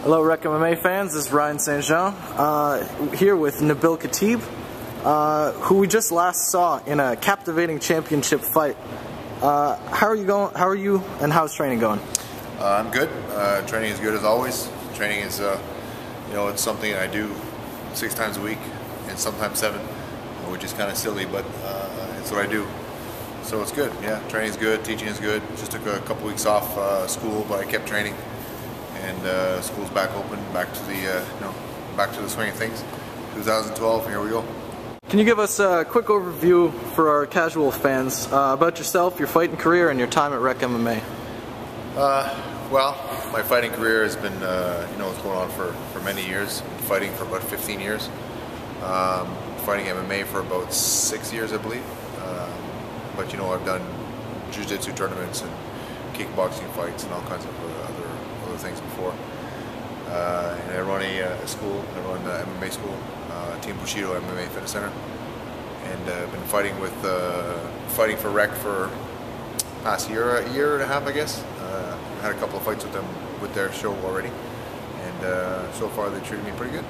Hello Rec MMA fans, this is Ryan St. Jean, here with Nabil Khatib, who we just last saw in a captivating championship fight. How are you and how's training going? I'm good. Training is good as always. Training is, it's something I do 6 times a week and sometimes 7, which is kind of silly, but it's what I do. So it's good, yeah. Training is good, teaching is good. Just took a couple weeks off school, but I kept training. And school's back open, back to the swing of things. 2012, here we go. Can you give us a quick overview for our casual fans about yourself, your fighting career, and your time at Rec MMA? Well, my fighting career has been, it's going on for many years. I've been fighting for about 15 years. Fighting MMA for about 6 years, I believe. But I've done jiu-jitsu tournaments and kickboxing fights and all kinds of other things before. And I run a school. I run the MMA school, Team Bushido MMA Fitness Center, and I've been fighting for Rec for past year and a half, I guess. Had a couple of fights with them with their show already, and so far they treated me pretty good.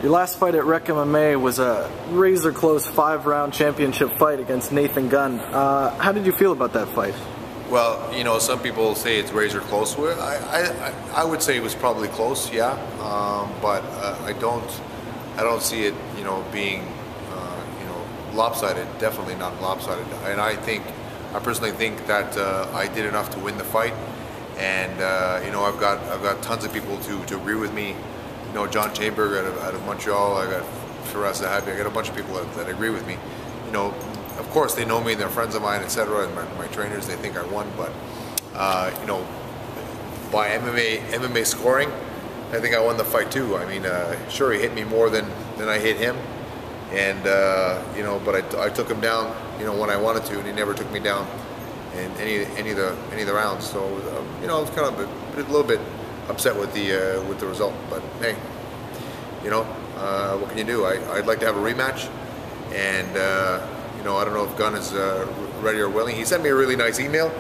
Your last fight at Rec MMA was a razor-close 5-round championship fight against Nathan Gunn. How did you feel about that fight? Well, some people say it's razor close. I would say it was probably close, yeah. But I don't see it, being, lopsided. Definitely not lopsided. And I personally think that I did enough to win the fight. And I've got tons of people to agree with me. John Chamber out of Montreal. I got Firas Zahabi. I got a bunch of people that agree with me. Of course, they know me and they're friends of mine, etc. And my trainers, they think I won. But by MMA scoring, I think I won the fight too. I mean, sure, he hit me more than I hit him, and but I took him down, when I wanted to, and he never took me down in any of the rounds. So I was kind of a little bit upset with the result. But hey, what can you do? I'd like to have a rematch, and. I don't know if Gunn is ready or willing. He sent me a really nice email,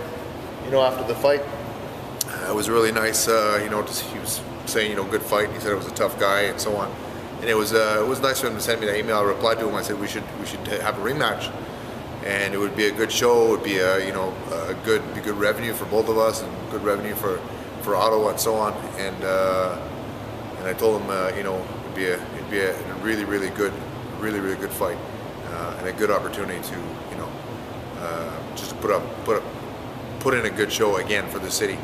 after the fight. It was really nice, he was saying, good fight. He said it was a tough guy and so on. And it was nice for him to send me that email. I replied to him. I said we should have a rematch, and it would be a good show. It would be a good revenue for both of us, and good revenue for Ottawa and so on. And I told him, it'd be a really good fight. And a good opportunity to, just put in a good show again for the city.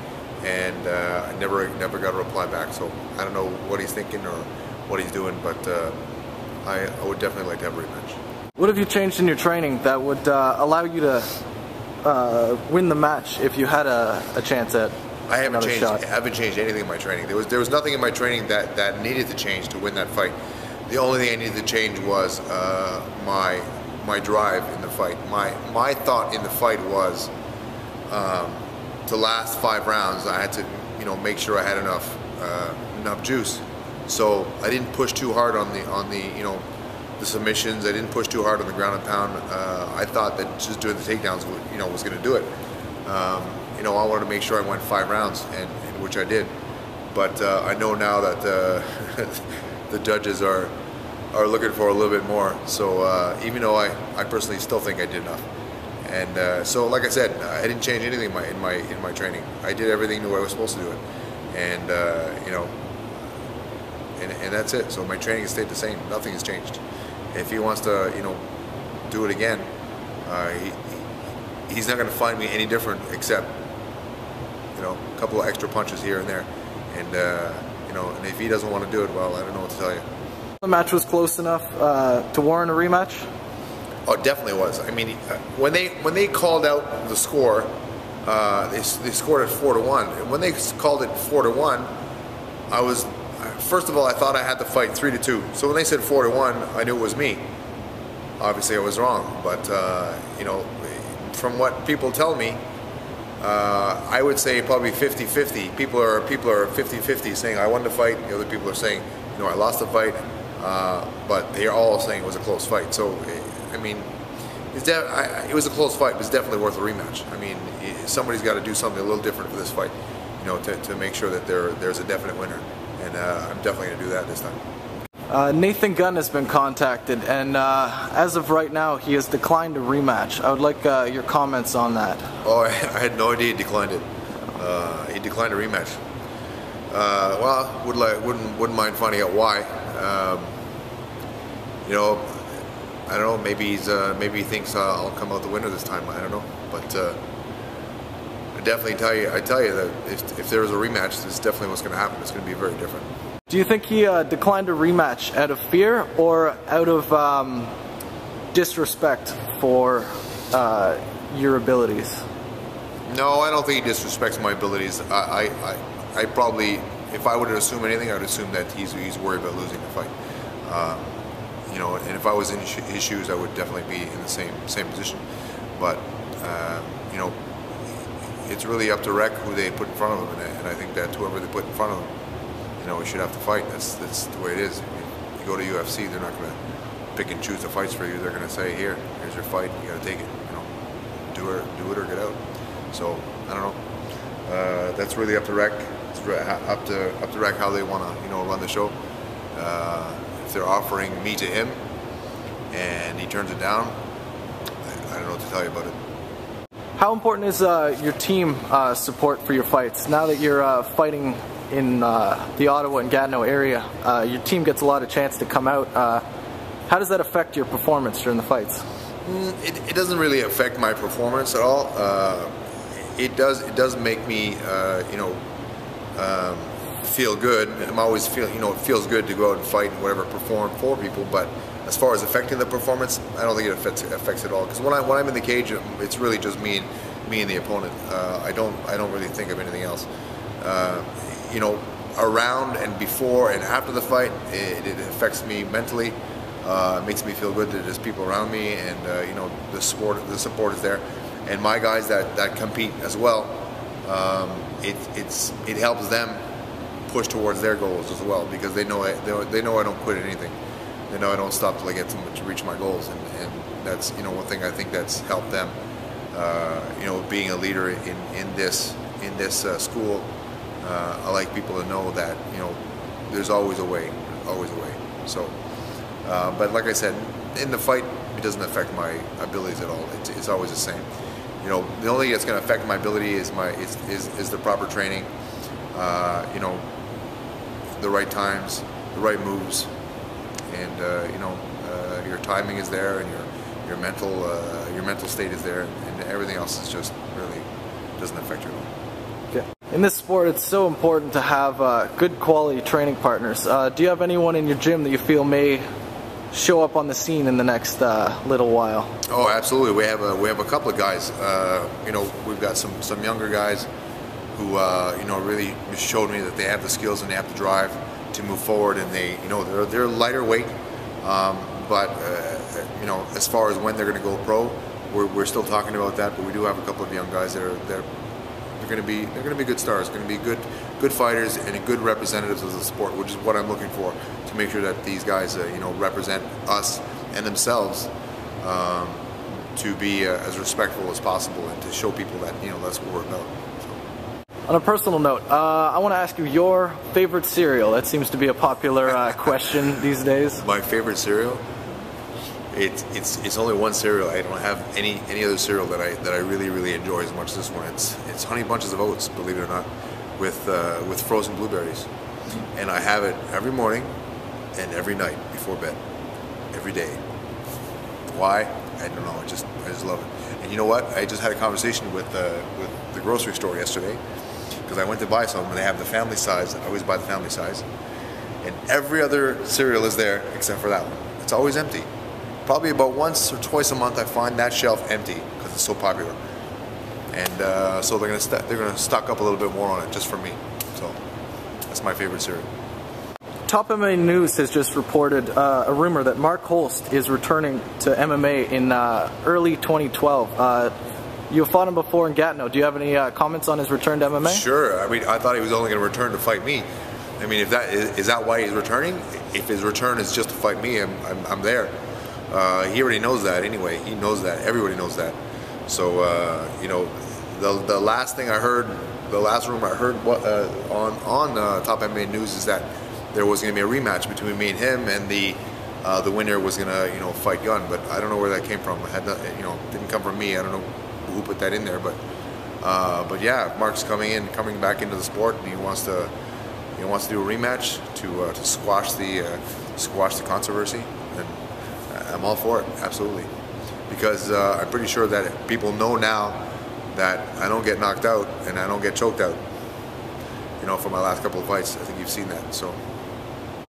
And I never got a reply back. So I don't know what he's thinking or what he's doing, but I would definitely like to have a rematch. What have you changed in your training that would allow you to win the match if you had a chance at another shot? I haven't changed anything in my training. There was nothing in my training that needed to change to win that fight. The only thing I needed to change was my drive in the fight. My thought in the fight was to last 5 rounds. I had to make sure I had enough juice. So I didn't push too hard on the submissions. I didn't push too hard on the ground and pound. I thought that just doing the takedowns was going to do it. I wanted to make sure I went 5 rounds, and which I did. But I know now that the judges are looking for a little bit more. So even though I personally still think I did enough, and so like I said, I didn't change anything in my training. I did everything the way I was supposed to do it, and and that's it. So my training has stayed the same. Nothing has changed. If he wants to do it again, he's not going to find me any different, except a couple of extra punches here and there, and and if he doesn't want to do it, well, I don't know what to tell you. The match was close enough to warrant a rematch? Oh, it definitely was. I mean, when they called out the score, they scored it 4-1. And when they called it 4-1, first of all, I thought I had the fight 3-2. So when they said 4-1, I knew it was me. Obviously, I was wrong. But from what people tell me, I would say probably 50-50. People are 50-50 saying I won the fight. The other people are saying, I lost the fight. But they're all saying it was a close fight. So, I mean, it was a close fight, but it's definitely worth a rematch. I mean, somebody's got to do something a little different for this fight, to make sure that there's a definite winner. and I'm definitely going to do that this time. Nathan Gunn has been contacted, and as of right now, he has declined a rematch. I would like your comments on that. Oh, I had no idea he declined it. He declined a rematch. Well, wouldn't mind finding out why. You know, I don't know. Maybe he thinks I'll come out the winner this time. I don't know, but I definitely tell you that if there was a rematch, this is definitely what's going to happen. It's going to be very different. Do you think he declined a rematch out of fear or out of disrespect for your abilities? No, I don't think he disrespects my abilities. I probably, if I were to assume anything, I would assume that he's worried about losing the fight. You know, and if I was in his shoes, I would definitely be in the same position. But you know, it's really up to Rec who they put in front of him, and I think that whoever they put in front of him, you know, we should have to fight. That's the way it is. You go to UFC, they're not going to pick and choose the fights for you. They're going to say, here's your fight. You got to take it. You know, do it or get out. So I don't know. That's really up to Rec. It's up to Rec how they want to, you know, run the show. If they're offering me to him and he turns it down, I don't know what to tell you about it. How important is your team support for your fights? Now that you're fighting in the Ottawa and Gatineau area, your team gets a lot of chance to come out. How does that affect your performance during the fights? It doesn't really affect my performance at all. It does make me, you know, feel good. I'm always you know, it feels good to go out and fight and whatever, perform for people. But as far as affecting the performance, I don't think it affects it at all. Because when I'm in the cage, it's really just me and the opponent. I don't really think of anything else. You know, around and before and after the fight, it affects me mentally. It makes me feel good that there's people around me, and you know, the support is there, and my guys that compete as well. It helps them push towards their goals as well, because they know I don't quit at anything. They know I don't stop till I get to reach my goals, and that's, you know, one thing I think that's helped them. You know, being a leader in this school. I like people to know that, you know, there's always a way, always a way. So, but like I said, in the fight, it doesn't affect my abilities at all. It's always the same. You know, the only thing that's going to affect my ability is the proper training. You know, the right times, the right moves, and you know, your timing is there, and your mental state is there, and everything else is just really doesn't affect you at all. In this sport, it's so important to have good quality training partners. Do you have anyone in your gym that you feel may show up on the scene in the next little while? Oh, absolutely. We have a couple of guys. You know, we've got some younger guys who you know, really showed me that they have the skills and they have the drive to move forward, and they, you know, they're lighter weight, but you know, as far as when they're going to go pro, we're still talking about that. But we do have a couple of young guys that are they're going to be good stars, going to be good fighters and good representatives of the sport, which is what I'm looking for, to make sure that these guys you know, represent us and themselves, to be as respectful as possible, and to show people that, you know, that's what we're about. So. On a personal note, I want to ask you your favorite cereal. That seems to be a popular question these days. My favorite cereal? It's only one cereal. I don't have any other cereal that I really enjoy as much as this one. It's Honey Bunches of Oats, believe it or not, with frozen blueberries, and I have it every morning and every night before bed, every day. Why? I don't know. I just love it. And you know what? I just had a conversation with the grocery store yesterday, because I went to buy some, and they have the family size. I always buy the family size, and every other cereal is there except for that one. It's always empty. Probably about once or twice a month I find that shelf empty because it's so popular, and so they're gonna stock up a little bit more on it just for me. So that's my favorite cereal. Top MMA News has just reported a rumor that Mark Holst is returning to MMA in early 2012. You fought him before in Gatineau. Do you have any comments on his return to MMA? Sure. I mean, I thought he was only going to return to fight me. I mean, if that is that why he's returning? If his return is just to fight me, I'm there. He already knows that anyway. He knows that. Everybody knows that. So, you know, the last thing I heard, the last rumor I heard on Top MMA News is that there was going to be a rematch between me and him, and the winner was going to fight Gunn. But I don't know where that came from. It had not, didn't come from me. I don't know who put that in there, but yeah, Mark's coming back into the sport, and he wants to do a rematch to squash the controversy, and I'm all for it, absolutely, because I'm pretty sure that people know now that I don't get knocked out and I don't get choked out, for my last couple of fights. I think you've seen that, so.